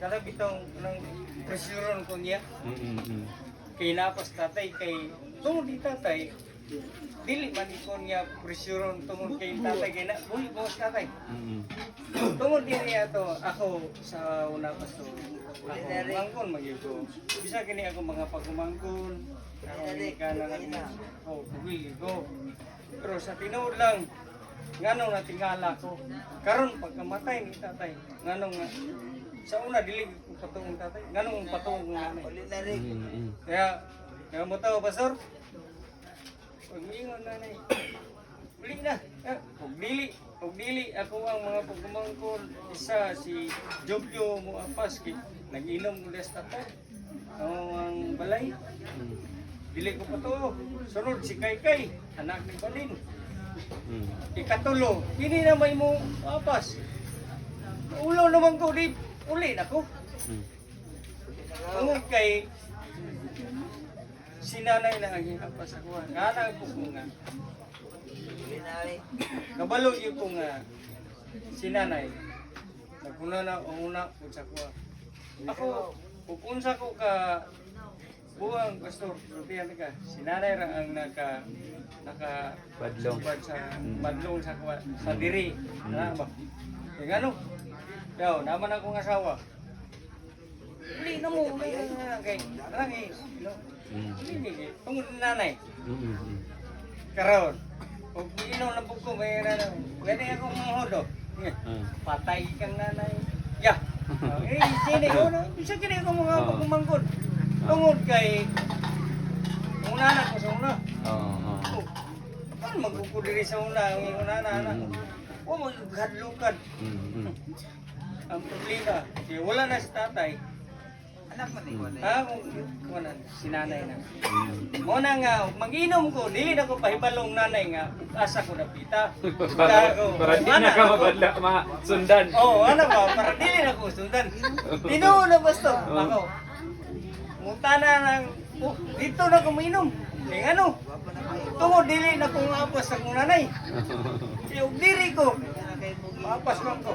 Kada bitong nang presiron ko niya. Mm. Kay napas tatay kay tungod di tatay. Dili man ko niya presiron tungod kay tatay kay na buhi ko sa tatay. Mm. Tungod din niya to ako sa una pa so. Ako mangkon magyud ko. Bisa kini ako mga pagumangkon. Ako ka na oh buhi ko. Pero sa tinuod lang nganong natingala ko. Karon pagkamatay ni tatay, nganong nga sa una dili ko patungong tatay, nganong patungong nanay. Kaya mo tao pastor. Pag miingon nanay. Uli na. Pag dili ako ang mga pagkumangkon isa si Jobyo mo apas kay nag-inom ko des tatay. Ang balay. Dili ko pa to. Sunod si Kaykay, anak ni Balin. Ikatulo, hindi na may mo apas. Ulo naman ko di uli na ko. Tungod kay sinanay na ang apas ako. Ngana ko nga. Kabalo yung ko nga sinanay. Naguna na una ko sa kuha. Ako, pupunsa ko ka buwang pastor, rutihan ka. Sinanay ra ang naka Badlong. sa badlong sa sa diri. Ano ba? Kaya ngano? Daw, naman akong asawa. Uli na mo, kay no. Hindi, tungod na nanay. Karon, kung ino na po ko, may na, gani akong mahodo. Patay kang nanay. Ya. Sini ko na, isa kini akong mga pagkumangkod. Tungod kay, una na ko sa una. Ano magkukudiri sa una, ang una na anak. Huwag maghadlukan. Ang problema, kaya wala na si tatay. Anak mo din wala. Kung ano, si nanay na. Muna nga, mag-inom ko, dili na ko pahibalong nanay nga, asa ko na pita. Para di na ka mabadla, masundan. Oo, ano ba, para dili na ko sundan. Tinuo na basta, ako. Munta na lang, dito na ko mainom. Kaya ano, tungod dili na kong apas sa kong nanay. Kaya diri ko, maapas lang ko.